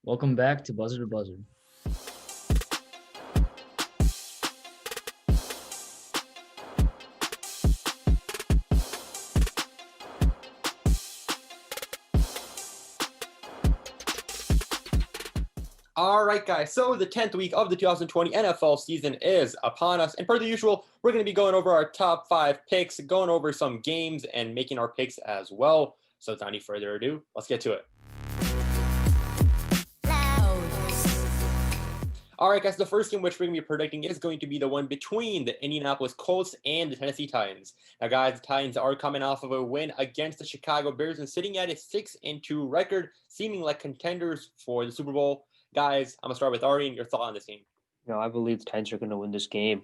Welcome back to Buzzer2Buzzer. All right, guys. So the 10th week of the 2020 NFL season is upon us. And per the usual, we're going to be going over our top 5 picks, going over some games, and making our picks as well. So without any further ado, let's get to it. All right, guys. The first game which we're going to be predicting is going to be the one between the Indianapolis Colts and the Tennessee Titans. Now, guys, the Titans are coming off of a win against the Chicago Bears and sitting at a 6-2 record, seeming like contenders for the Super Bowl. Guys, I'm going to start with Ari and your thought on this game. I believe the Titans are going to win this game.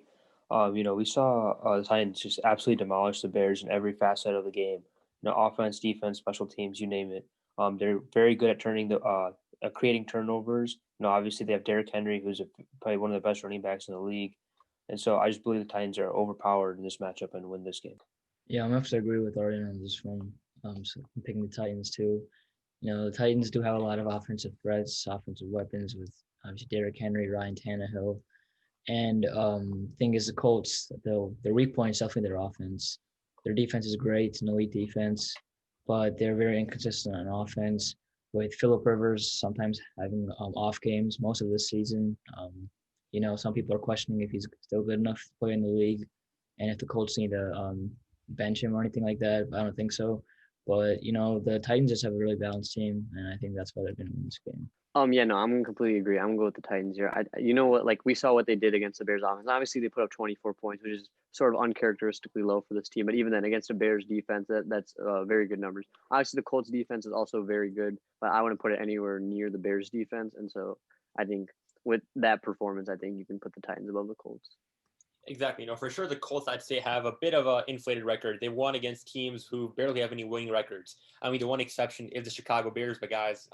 We saw the Titans just absolutely demolish the Bears in every facet of the game. Offense, defense, special teams, you name it. They're very good at creating turnovers. Obviously they have Derrick Henry, who's probably one of the best running backs in the league, and so I just believe the Titans are overpowered in this matchup and win this game. Yeah, I'm have to agree with Arian on this one. So I'm picking the Titans too. The Titans do have a lot of offensive threats, offensive weapons with obviously Derrick Henry, Ryan Tannehill, and thing is the Colts. Their weak point is definitely their offense. Their defense is great, it's an elite defense, but they're very inconsistent on offense. With Phillip Rivers sometimes having off games most of this season. Some people are questioning if he's still good enough to play in the league, and if the Colts need to bench him or anything like that. I don't think so. But the Titans just have a really balanced team, and I think that's why they're going to win this game. I'm gonna completely agree. I'm gonna go with the Titans here. We saw what they did against the Bears offense. Obviously, they put up 24 points, which is sort of uncharacteristically low for this team. But even then, against the Bears defense, that's very good numbers. Obviously, the Colts defense is also very good, but I wouldn't put it anywhere near the Bears defense. And so I think with that performance, I think you can put the Titans above the Colts. Exactly. For sure, the Colts, I'd say, have a bit of an inflated record. They won against teams who barely have any winning records. The one exception is the Chicago Bears, but guys,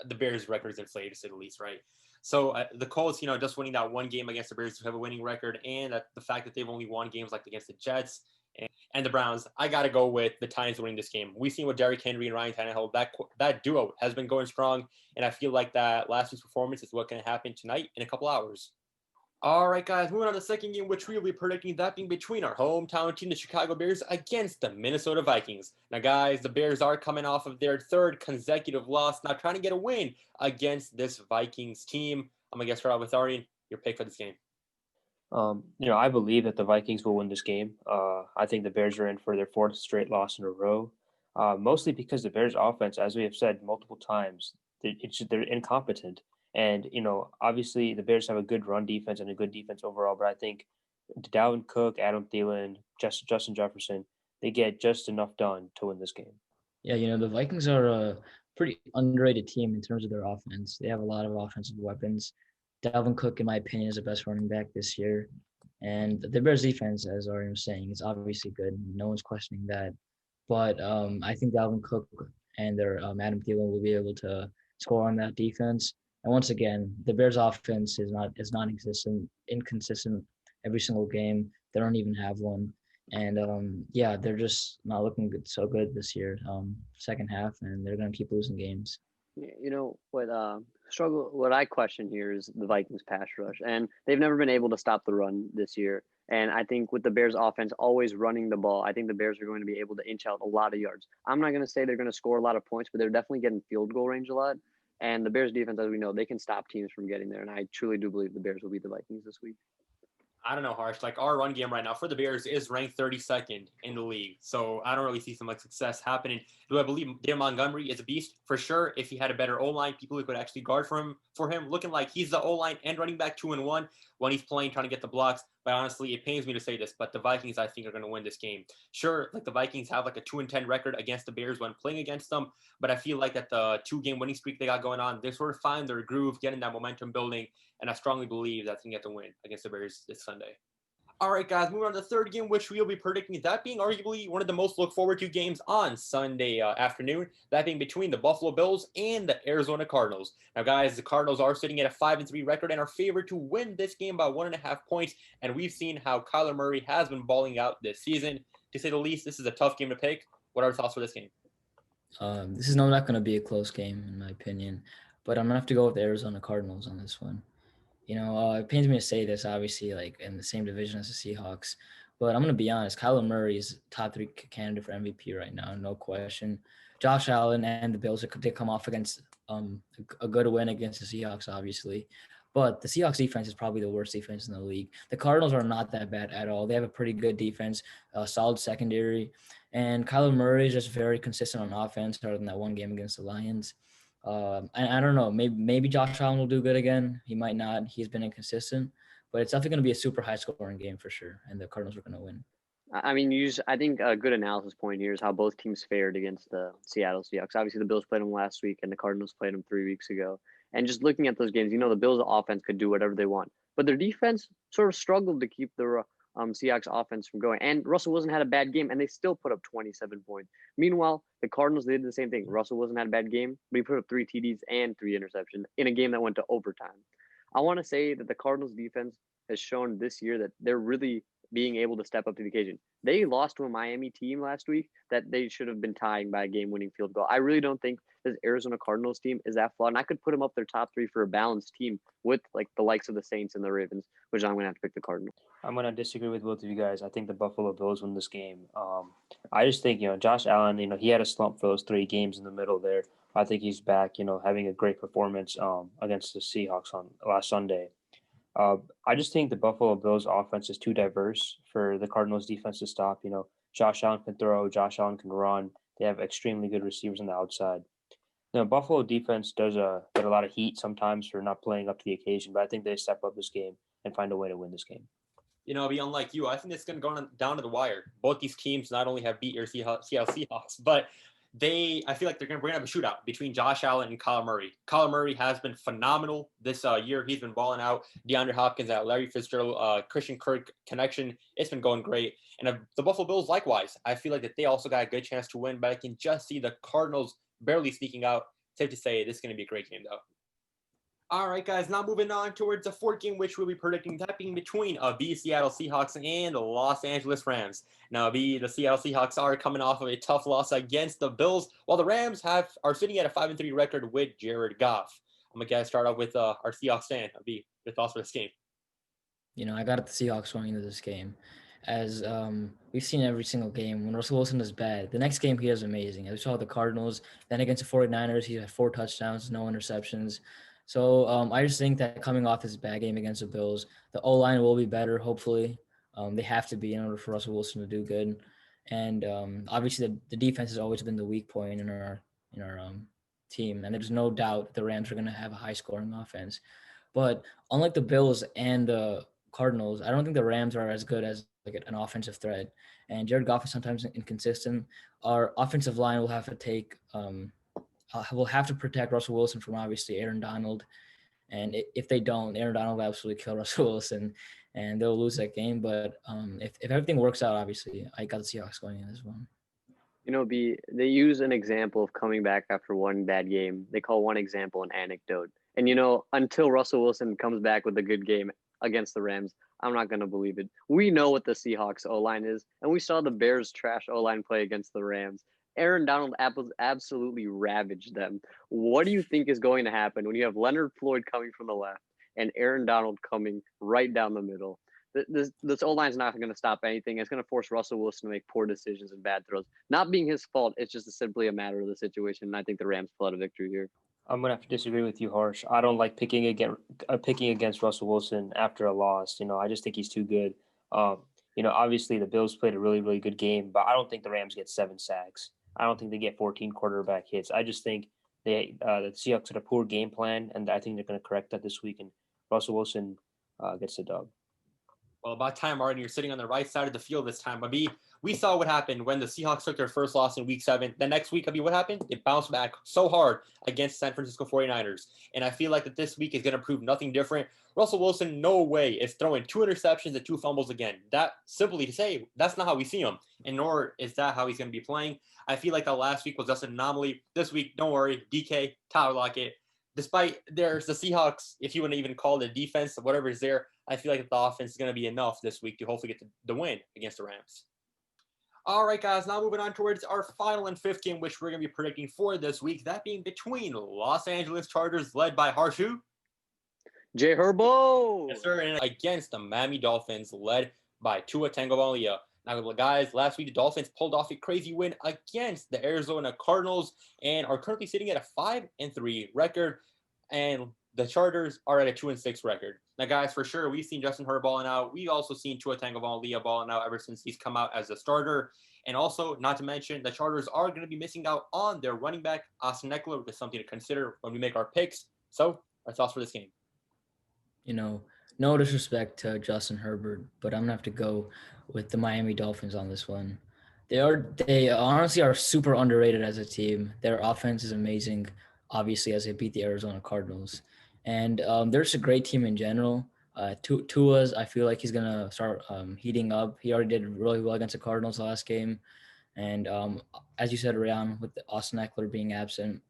the Bears' record is inflated, to say the least, right? So the Colts, just winning that one game against the Bears who have a winning record, and the fact that they've only won games like against the Jets and the Browns, I got to go with the Titans winning this game. We've seen with Derrick Henry and Ryan Tannehill, that duo has been going strong, and I feel like that last week's performance is what can happen tonight in a couple hours. All right, guys, moving on to the second game, which we will be predicting, that being between our hometown team, the Chicago Bears, against the Minnesota Vikings. Now, guys, the Bears are coming off of their third consecutive loss, now trying to get a win against this Vikings team. I'm going to get started with Arian, your pick for this game. I believe that the Vikings will win this game. I think the Bears are in for their fourth straight loss in a row, mostly because the Bears' offense, as we have said multiple times, they're incompetent. And, obviously the Bears have a good run defense and a good defense overall, but I think Dalvin Cook, Adam Thielen, Justin Jefferson, they get just enough done to win this game. Yeah, the Vikings are a pretty underrated team in terms of their offense. They have a lot of offensive weapons. Dalvin Cook, in my opinion, is the best running back this year. And the Bears defense, as Arian was saying, is obviously good. No one's questioning that. But I think Dalvin Cook and their Adam Thielen will be able to score on that defense. And once again, the Bears' offense is non-existent, inconsistent every single game. They don't even have one, and they're just not looking so good this year. Second half, and they're going to keep losing games. What I question here is the Vikings pass rush, and they've never been able to stop the run this year. And I think with the Bears offense always running the ball, I think the Bears are going to be able to inch out a lot of yards. I'm not going to say they're going to score a lot of points, but they're definitely getting field goal range a lot. And the Bears defense, as we know, they can stop teams from getting there. And I truly do believe the Bears will beat the Vikings this week. I don't know, Harsh. Our run game right now for the Bears is ranked 32nd in the league. So I don't really see some success happening. Do I believe David Montgomery is a beast? For sure. If he had a better O-line, people who could actually guard for him, looking like he's the O-line and running back 2-1 when he's playing, trying to get the blocks. But honestly, it pains me to say this, but the Vikings, I think, are going to win this game. Sure, the Vikings have a 2-10 record against the Bears when playing against them, but I feel like that the 2-game winning streak they got going on, they sort of find their groove, getting that momentum building, and I strongly believe that they can get the win against the Bears this Sunday. All right, guys, moving on to the third game, which we'll be predicting, that being arguably one of the most look forward to games on Sunday afternoon, that being between the Buffalo Bills and the Arizona Cardinals. Now, guys, the Cardinals are sitting at a 5-3 record and are favored to win this game by 1.5 points, and we've seen how Kyler Murray has been balling out this season. To say the least, this is a tough game to pick. What are your thoughts for this game? This is not going to be a close game, in my opinion. but I'm gonna have to go with the Arizona Cardinals on this one. It pains me to say this, obviously, like in the same division as the Seahawks, but I'm gonna be honest. Kyler Murray is top three candidate for MVP right now, no question. Josh Allen and the Bills did come off against a good win against the Seahawks, obviously, but the Seahawks defense is probably the worst defense in the league. The Cardinals are not that bad at all. They have a pretty good defense, a solid secondary, and Kyler Murray is just very consistent on offense, other than that one game against the Lions. I don't know. Maybe Josh Allen will do good again. He might not. He's been inconsistent, but it's definitely going to be a super high scoring game for sure, and the Cardinals are going to win. I mean, I think a good analysis point here is how both teams fared against the Seattle Seahawks. Obviously, the Bills played them last week, and the Cardinals played them 3 weeks ago. And just looking at those games, the Bills' offense could do whatever they want, but their defense sort of struggled to keep the Seahawks offense from going. And Russell Wilson had a bad game, and they still put up 27 points. Meanwhile, the Cardinals did the same thing. Russell Wilson had a bad game, but he put up 3 TDs and 3 interceptions in a game that went to overtime. I want to say that the Cardinals defense has shown this year that they're really being able to step up to the occasion. They lost to a Miami team last week that they should have been tying by a game-winning field goal. I really don't think this Arizona Cardinals team is that flawed, and I could put them up their top 3 for a balanced team with like the likes of the Saints and the Ravens, which I'm going to have to pick the Cardinals. I'm going to disagree with both of you guys. I think the Buffalo Bills win this game. I just think, Josh Allen, he had a slump for those 3 games in the middle there. I think he's back, having a great performance against the Seahawks on last Sunday. I just think the Buffalo Bills offense is too diverse for the Cardinals defense to stop. Josh Allen can throw, Josh Allen can run. They have extremely good receivers on the outside. Buffalo defense does get a lot of heat sometimes for not playing up to the occasion, but I think they step up this game and find a way to win this game. Be unlike you. I think it's going to go down to the wire. Both these teams not only have beat your Seattle Seahawks, but I feel like we're going to have a shootout between Josh Allen and Kyler Murray. Kyler Murray has been phenomenal this year. He's been balling out. DeAndre Hopkins, that Larry Fitzgerald, Christian Kirk connection, it's been going great. And the Buffalo Bills, likewise, I feel like that they also got a good chance to win, but I can just see the Cardinals barely sneaking out. Safe to say, this is going to be a great game, though. All right, guys, now moving on towards the 4th game, which we'll be predicting that being between the Seattle Seahawks and the Los Angeles Rams. Now, the Seattle Seahawks are coming off of a tough loss against the Bills, while the Rams are sitting at a 5-3 record with Jared Goff. I'm going to start off with our Seahawks fan. Your thoughts for this game? I got the Seahawks going into this game. As we've seen every single game, when Russell Wilson is bad, the next game he does amazing. As we saw the Cardinals, then against the 49ers, he had 4 touchdowns, no interceptions. So I just think that coming off his bad game against the Bills, the O-line will be better, hopefully. They have to be in order for Russell Wilson to do good. And obviously the defense has always been the weak point in our team. And there's no doubt the Rams are going to have a high-scoring offense. But unlike the Bills and the Cardinals, I don't think the Rams are as good as like an offensive threat. And Jared Goff is sometimes inconsistent. Our offensive line will have to take will have to protect Russell Wilson from obviously Aaron Donald. And if they don't, Aaron Donald will absolutely kill Russell Wilson and they'll lose that game. But if everything works out, obviously, I got the Seahawks going in as well. They use an example of coming back after one bad game. They call one example an anecdote. And, until Russell Wilson comes back with a good game against the Rams, I'm not going to believe it. We know what the Seahawks O-line is, and we saw the Bears trash O-line play against the Rams. Aaron Donald absolutely ravaged them. What do you think is going to happen when you have Leonard Floyd coming from the left and Aaron Donald coming right down the middle? This O-line is not going to stop anything. It's going to force Russell Wilson to make poor decisions and bad throws. Not being his fault. It's just simply a matter of the situation. And I think the Rams pull out a victory here. I'm going to have to disagree with you, Harsh. I don't like picking against Russell Wilson after a loss. I just think he's too good. Obviously the Bills played a really, really good game, but I don't think the Rams get 7 sacks. I don't think they get 14 quarterback hits. I just think the Seahawks had a poor game plan, and I think they're going to correct that this week, and Russell Wilson gets the dub. Well, about time, Martin. You're sitting on the right side of the field this time. We saw what happened when the Seahawks took their first loss in Week 7. The next week, what happened? It bounced back so hard against San Francisco 49ers. And I feel like that this week is going to prove nothing different. Russell Wilson, no way, is throwing 2 interceptions and 2 fumbles again. That, simply to say, that's not how we see him. And nor is that how he's going to be playing. I feel like that last week was just an anomaly. This week, don't worry, DK, Tyler Lockett. Despite there's the Seahawks, if you want to even call it a defense, whatever is there, I feel like the offense is going to be enough this week to hopefully get the win against the Rams. All right, guys, now moving on towards our final and fifth game, which we're going to be predicting for this week, that being between Los Angeles Chargers, led by Harshu. Jay Herbo. Yes, sir, and against the Miami Dolphins, led by Tua Tagovailoa. Now, guys, last week the Dolphins pulled off a crazy win against the Arizona Cardinals and are currently sitting at a 5-3 record, and the Chargers are at a 2-6 record. Now, guys, for sure, we've seen Justin Herbert balling out. We've also seen Tua Tagovailoa balling out ever since he's come out as a starter. And also, not to mention, the Chargers are going to be missing out on their running back, Austin Eckler, which is something to consider when we make our picks. So, our thoughts for this game. You know, no disrespect to Justin Herbert, but I'm gonna have to go with the Miami Dolphins on this one. They honestly are super underrated as a team. Their offense is amazing, obviously, as they beat the Arizona Cardinals. And they're just a great team in general. Tua's, I feel like he's going to start heating up. He already did really well against the Cardinals last game. And as you said, Ryan, with Austin Eckler being absent,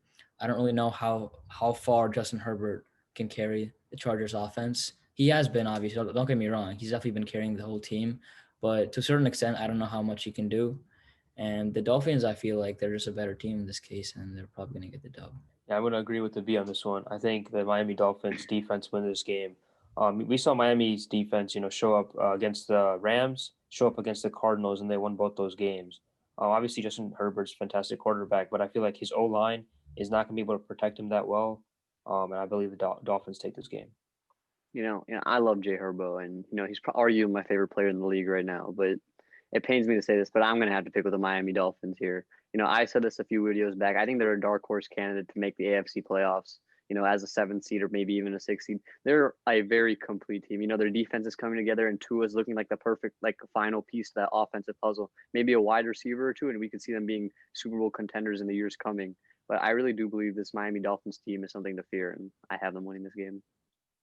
I don't really know how far Justin Herbert can carry the Chargers offense. He has been, obviously. Don't get me wrong. He's definitely been carrying the whole team. But to a certain extent, I don't know how much he can do. And the Dolphins, I feel like they're just a better team in this case, and they're probably going to get the dub. Yeah, I'm going to agree with the B on this one. I think the Miami Dolphins defense win this game. We saw Miami's defense, show up against the Rams, show up against the Cardinals, and they won both those games. Obviously, Justin Herbert's a fantastic quarterback, but I feel like his O-line is not going to be able to protect him that well. And I believe the Dolphins take this game. I love Jay Herbo, and he's arguably my favorite player in the league right now. But it pains me to say this, but I'm going to have to pick with the Miami Dolphins here. I said this a few videos back. I think they're a dark horse candidate to make the AFC playoffs. As a 7th seed or maybe even a 6th seed. They're a very complete team. Their defense is coming together, and Tua is looking like the perfect final piece to that offensive puzzle. Maybe a wide receiver or two, and we could see them being Super Bowl contenders in the years coming. But I really do believe this Miami Dolphins team is something to fear, and I have them winning this game.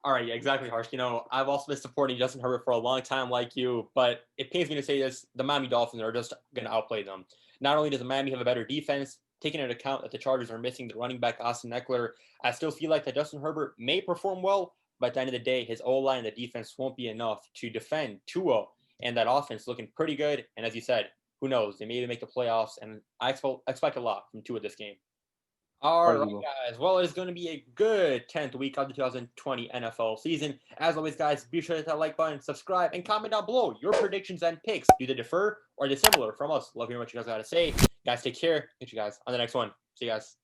All right, yeah, exactly, Harsh. I've also been supporting Justin Herbert for a long time like you, but it pains me to say this, the Miami Dolphins are just going to outplay them. Not only does Miami have a better defense, taking into account that the Chargers are missing the running back Austin Eckler, I still feel like that Justin Herbert may perform well, but at the end of the day, his O-line and the defense won't be enough to defend Tua, and that offense looking pretty good. And as you said, who knows? They may even make the playoffs, and I expect a lot from Tua this game. All right, guys. Well, it's going to be a good 10th week of the 2020 NFL season. As always, guys, be sure to hit that like button, subscribe, and comment down below your predictions and picks. Do they differ or dissimilar from us? Love hearing what you guys got to say. Guys, take care. Catch you guys on the next one. See you guys.